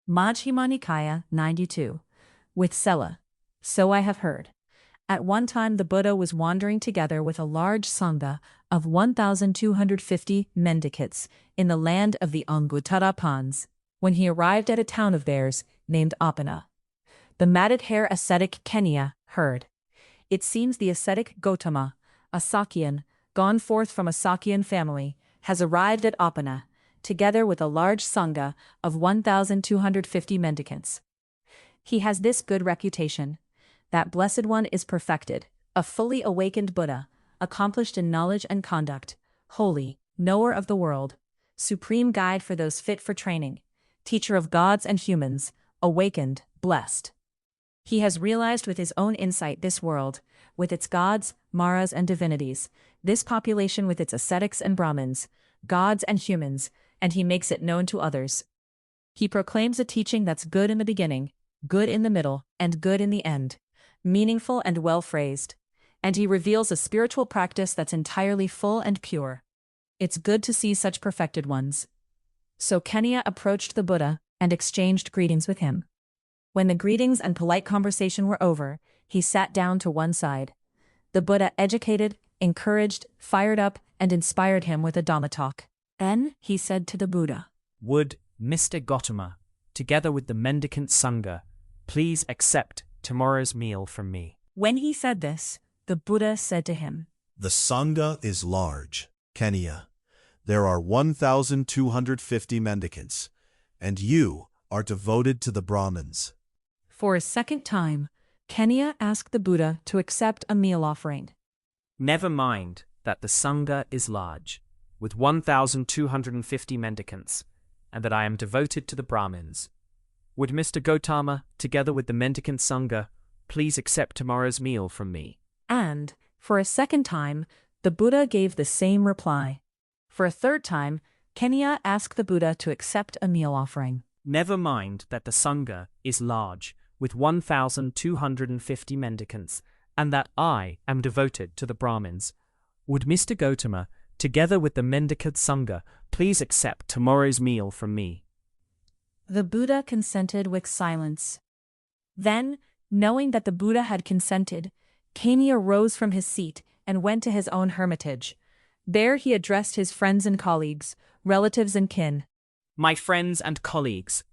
Majjhima Nikaya 92. With Sela. So I have heard. At one time the Buddha was wandering together with a large sangha of 1,250 mendicants in the land of the Anguttara when he arrived at a town of theirs named Appana. The matted hair ascetic Kenya heard. It seems the ascetic Gotama, a Sakyan, gone forth from a Sakyan family, has arrived at Appana, together with a large sangha of 1,250 mendicants. He has this good reputation. That Blessed One is perfected, a fully awakened Buddha, accomplished in knowledge and conduct, holy, knower of the world, supreme guide for those fit for training, teacher of gods and humans, awakened, blessed. He has realized with his own insight this world, with its gods, maras and divinities, this population with its ascetics and Brahmins, gods and humans, and he makes it known to others. He proclaims a teaching that's good in the beginning, good in the middle, and good in the end, meaningful and well phrased, and he reveals a spiritual practice that's entirely full and pure. It's good to see such perfected ones. So Kenya approached the Buddha and exchanged greetings with him. When the greetings and polite conversation were over, he sat down to one side. The Buddha educated, encouraged, fired up, and inspired him with a Dhamma talk. Then he said to the Buddha, "Would Mr. Gautama, together with the mendicant Sangha, please accept tomorrow's meal from me?" When he said this, the Buddha said to him, "The Sangha is large, Kenya. There are 1,250 mendicants, and you are devoted to the Brahmins." For a second time, Kenya asked the Buddha to accept a meal offering. Never mind that the Sangha is large, with 1,250 mendicants, and that I am devoted to the Brahmins. Would Mr. Gautama, together with the mendicant Sangha, please accept tomorrow's meal from me? And, for a second time, the Buddha gave the same reply. For a third time, Kenya asked the Buddha to accept a meal offering. Never mind that the Sangha is large, with 1,250 mendicants, and that I am devoted to the Brahmins. Would Mr. Gautama, together with the mendicant Sangha, please accept tomorrow's meal from me? The Buddha consented with silence. Then, knowing that the Buddha had consented, Kenya rose from his seat and went to his own hermitage. There he addressed his friends and colleagues, relatives and kin. My friends and colleagues,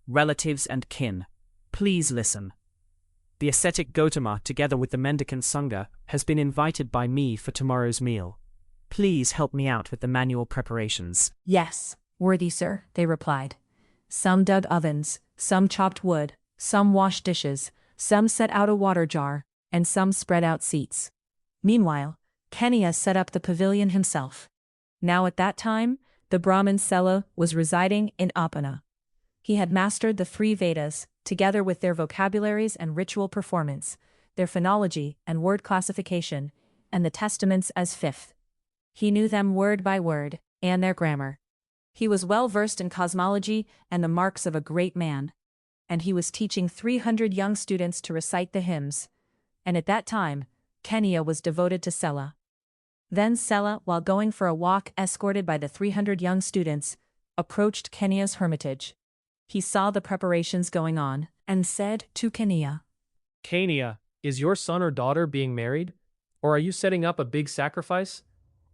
relatives and kin, please listen. The ascetic Gautama, together with the mendicant Sangha, has been invited by me for tomorrow's meal. Please help me out with the manual preparations. Yes, worthy sir, they replied. Some dug ovens, some chopped wood, some washed dishes, some set out a water jar, and some spread out seats. Meanwhile, Kenya set up the pavilion himself. Now at that time, the Brahmin Sela was residing in Appana. He had mastered the 3 Vedas, together with their vocabularies and ritual performance, their phonology and word classification, and the testaments as 5th. He knew them word by word, and their grammar. He was well versed in cosmology and the marks of a great man, and he was teaching 300 young students to recite the hymns, and at that time, Kenya was devoted to Sela. Then Sela, while going for a walk escorted by the 300 young students, approached Kenya's hermitage. He saw the preparations going on, and said to Kenya, "Kenya, is your son or daughter being married? Or are you setting up a big sacrifice?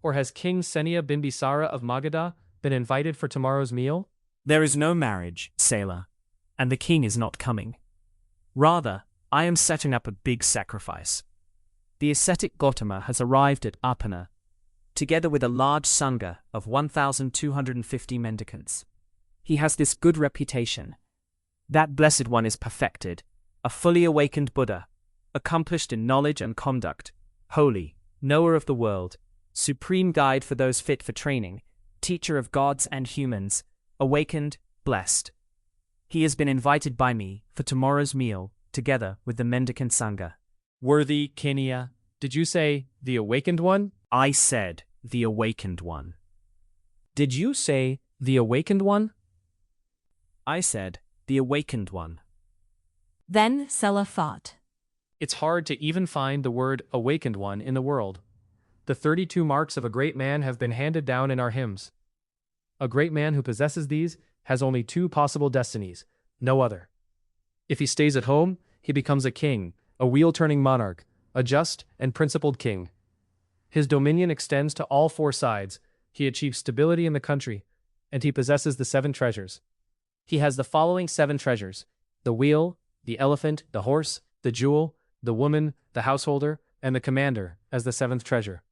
Or has King Senia Bimbisara of Magadha been invited for tomorrow's meal?" There is no marriage, Sela, and the king is not coming. Rather, I am setting up a big sacrifice. The ascetic Gautama has arrived at Appana, together with a large Sangha of 1,250 mendicants. He has this good reputation. That Blessed One is perfected, a fully awakened Buddha, accomplished in knowledge and conduct, holy, knower of the world, supreme guide for those fit for training, teacher of gods and humans, awakened, blessed. He has been invited by me for tomorrow's meal, together with the mendicant Sangha. Worthy Kenya, did you say the awakened one? I said the awakened one. Did you say the awakened one? I said the awakened one. Then Sela thought. It's hard to even find the word awakened one in the world. The 32 marks of a great man have been handed down in our hymns. A great man who possesses these has only 2 possible destinies, no other. If he stays at home, he becomes a king, a wheel-turning monarch, a just and principled king. His dominion extends to all four sides, he achieves stability in the country, and he possesses the 7 treasures. He has the following 7 treasures: the wheel, the elephant, the horse, the jewel, the woman, the householder, and the commander as the 7th treasure.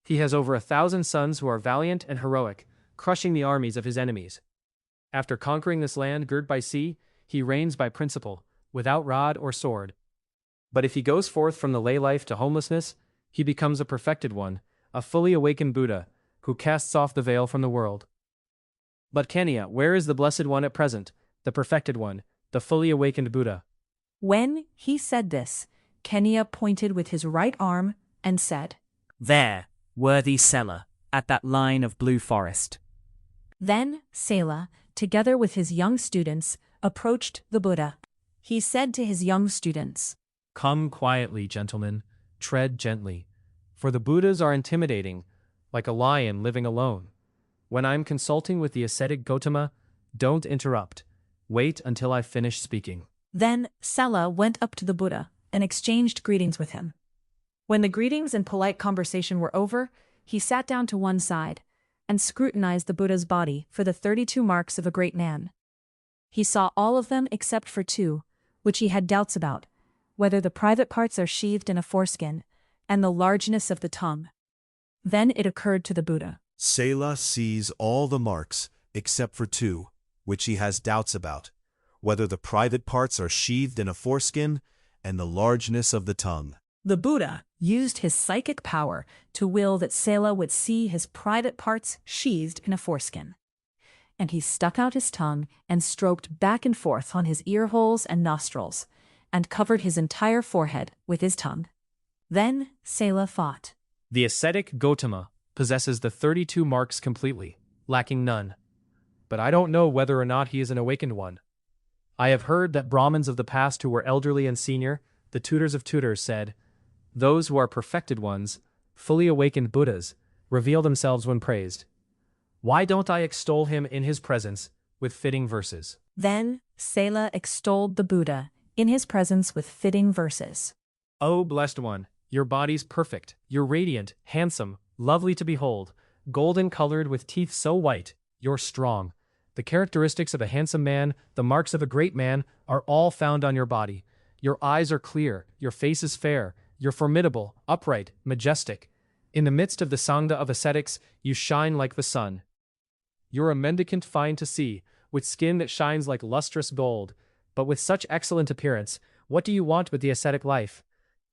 He has over 1,000 sons who are valiant and heroic, crushing the armies of his enemies. After conquering this land girt by sea, he reigns by principle, without rod or sword. But if he goes forth from the lay life to homelessness, he becomes a perfected one, a fully awakened Buddha, who casts off the veil from the world. But Kenya, where is the Blessed One at present, the perfected one, the fully awakened Buddha? When he said this, Kenya pointed with his right arm and said, There, worthy Sela, at that line of blue forest. Then Sela, together with his young students, approached the Buddha. He said to his young students, Come quietly, gentlemen, tread gently, for the Buddhas are intimidating, like a lion living alone. When I'm consulting with the ascetic Gautama, don't interrupt. Wait until I've finished speaking. Then Sela went up to the Buddha and exchanged greetings with him. When the greetings and polite conversation were over, he sat down to one side and scrutinized the Buddha's body for the 32 marks of a great man. He saw all of them except for 2, which he had doubts about, whether the private parts are sheathed in a foreskin, and the largeness of the tongue. Then it occurred to the Buddha. Sela sees all the marks except for 2, which he has doubts about, whether the private parts are sheathed in a foreskin and the largeness of the tongue. The Buddha used his psychic power to will that Sela would see his private parts sheathed in a foreskin. And he stuck out his tongue and stroked back and forth on his ear holes and nostrils, and covered his entire forehead with his tongue. Then Sela thought, The ascetic Gautama possesses the 32 marks completely, lacking none. But I don't know whether or not he is an awakened one. I have heard that Brahmins of the past who were elderly and senior, the tutors of tutors, said, Those who are perfected ones, fully awakened Buddhas, reveal themselves when praised. Why don't I extol him in his presence with fitting verses? Then Sela extolled the Buddha in his presence with fitting verses. O blessed one, your body's perfect, you're radiant, handsome, lovely to behold, golden-colored with teeth so white, you're strong. The characteristics of a handsome man, the marks of a great man, are all found on your body. Your eyes are clear, your face is fair, you're formidable, upright, majestic. In the midst of the Sangha of ascetics, you shine like the sun. You're a mendicant fine to see, with skin that shines like lustrous gold. But with such excellent appearance, what do you want with the ascetic life?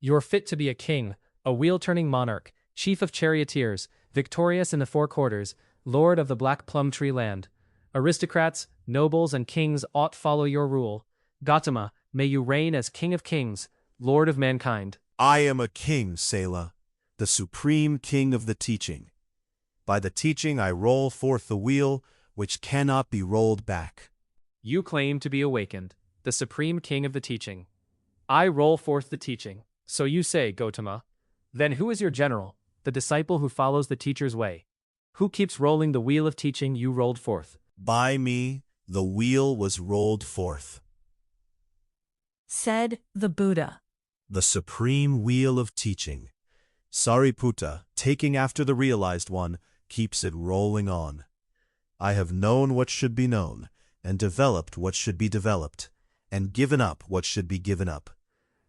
You're fit to be a king, a wheel-turning monarch, chief of charioteers, victorious in the 4 quarters, lord of the black plum tree land. Aristocrats, nobles, and kings ought follow your rule. Gautama, may you reign as king of kings, lord of mankind. I am a king, Sela, the supreme king of the teaching. By the teaching I roll forth the wheel, which cannot be rolled back. You claim to be awakened, the supreme king of the teaching. I roll forth the teaching, so you say, Gautama. Then who is your general, the disciple who follows the teacher's way? Who keeps rolling the wheel of teaching you rolled forth? By me, the wheel was rolled forth. Said the Buddha. The supreme wheel of teaching. Sariputta, taking after the realized one, keeps it rolling on. I have known what should be known, and developed what should be developed, and given up what should be given up.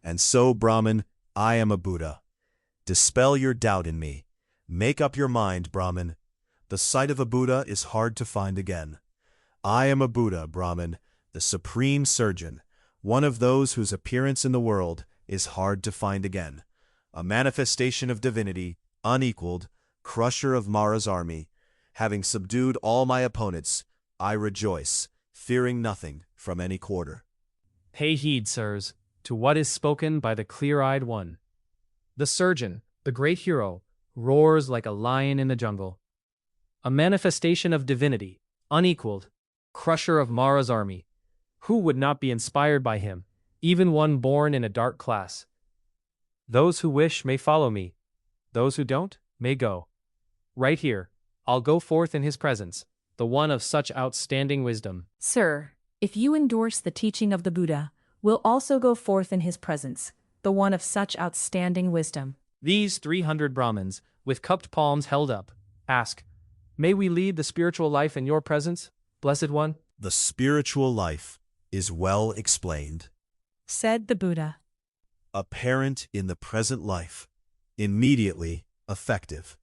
And so, Brahmin, I am a Buddha. Dispel your doubt in me. Make up your mind, Brahmin. The sight of a Buddha is hard to find again. I am a Buddha, Brahmin, the supreme surgeon, one of those whose appearance in the world is hard to find again. A manifestation of divinity, unequaled, crusher of Mara's army. Having subdued all my opponents, I rejoice, fearing nothing from any quarter. Pay heed, sirs, to what is spoken by the clear-eyed one. The surgeon, the great hero, roars like a lion in the jungle. A manifestation of divinity, unequaled, crusher of Mara's army. Who would not be inspired by him, even one born in a dark class? Those who wish may follow me. Those who don't, may go. Right here, I'll go forth in his presence, the one of such outstanding wisdom. Sir, If you endorse the teaching of the Buddha, will also go forth in his presence, the one of such outstanding wisdom. These 300 Brahmins, with cupped palms held up, ask, "May we lead the spiritual life in your presence, Blessed One?" The spiritual life is well explained. Said the Buddha. Apparent in the present life, immediately effective.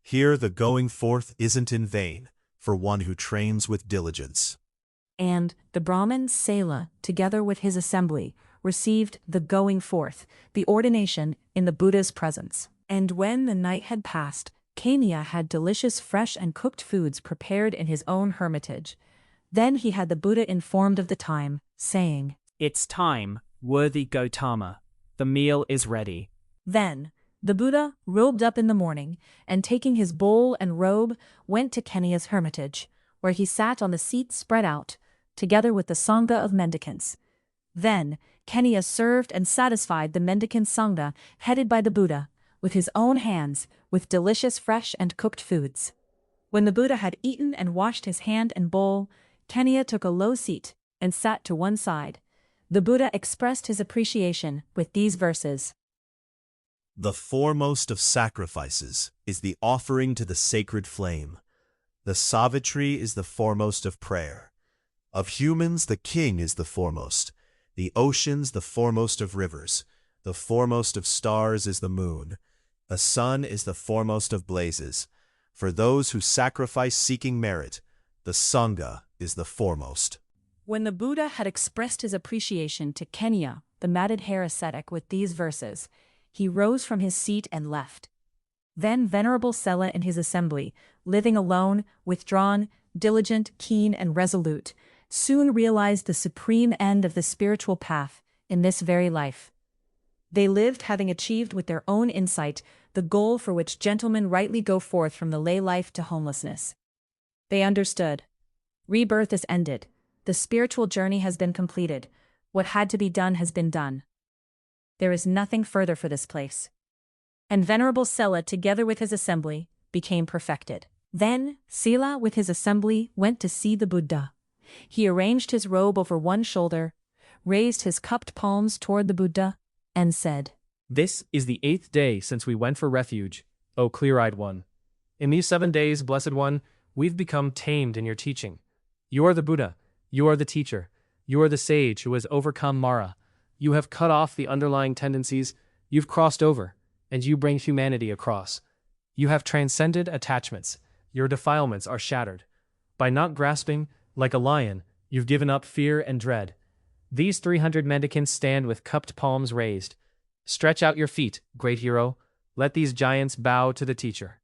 Here the going forth isn't in vain for one who trains with diligence. And the Brahmin Sela, together with his assembly, received the going forth, the ordination, in the Buddha's presence. And when the night had passed, Kania had delicious fresh and cooked foods prepared in his own hermitage. Then he had the Buddha informed of the time, saying, It's time, worthy Gautama. The meal is ready. Then the Buddha robed up in the morning, and taking his bowl and robe, went to Kania's hermitage, where he sat on the seat spread out, together with the Sangha of mendicants. Then Kania served and satisfied the mendicant Sangha, headed by the Buddha, with his own hands, with delicious fresh and cooked foods. When the Buddha had eaten and washed his hand and bowl, Kania took a low seat and sat to one side. The Buddha expressed his appreciation with these verses. The foremost of sacrifices is the offering to the sacred flame. The Savitri is the foremost of prayer. Of humans, the king is the foremost. The oceans, the foremost of rivers. The foremost of stars is the moon. A sun is the foremost of blazes. For those who sacrifice seeking merit, the Sangha is the foremost. When the Buddha had expressed his appreciation to Kenia, the matted hair ascetic, with these verses, he rose from his seat and left. Then Venerable Sela and his assembly, living alone, withdrawn, diligent, keen, and resolute, soon realized the supreme end of the spiritual path in this very life. They lived having achieved with their own insight the goal for which gentlemen rightly go forth from the lay life to homelessness. They understood. Rebirth is ended. The spiritual journey has been completed. What had to be done has been done. There is nothing further for this place. And Venerable Sela, together with his assembly, became perfected. Then Sela, with his assembly, went to see the Buddha. He arranged his robe over one shoulder, raised his cupped palms toward the Buddha, and said, This is the 8th day since we went for refuge, O clear-eyed one. In these 7 days, Blessed One, we've become tamed in your teaching. You are the Buddha. You are the teacher. You are the sage who has overcome Mara. You have cut off the underlying tendencies. You've crossed over, and you bring humanity across. You have transcended attachments. Your defilements are shattered. By not grasping, like a lion, you've given up fear and dread. These 300 mendicants stand with cupped palms raised. Stretch out your feet, great hero. Let these giants bow to the teacher.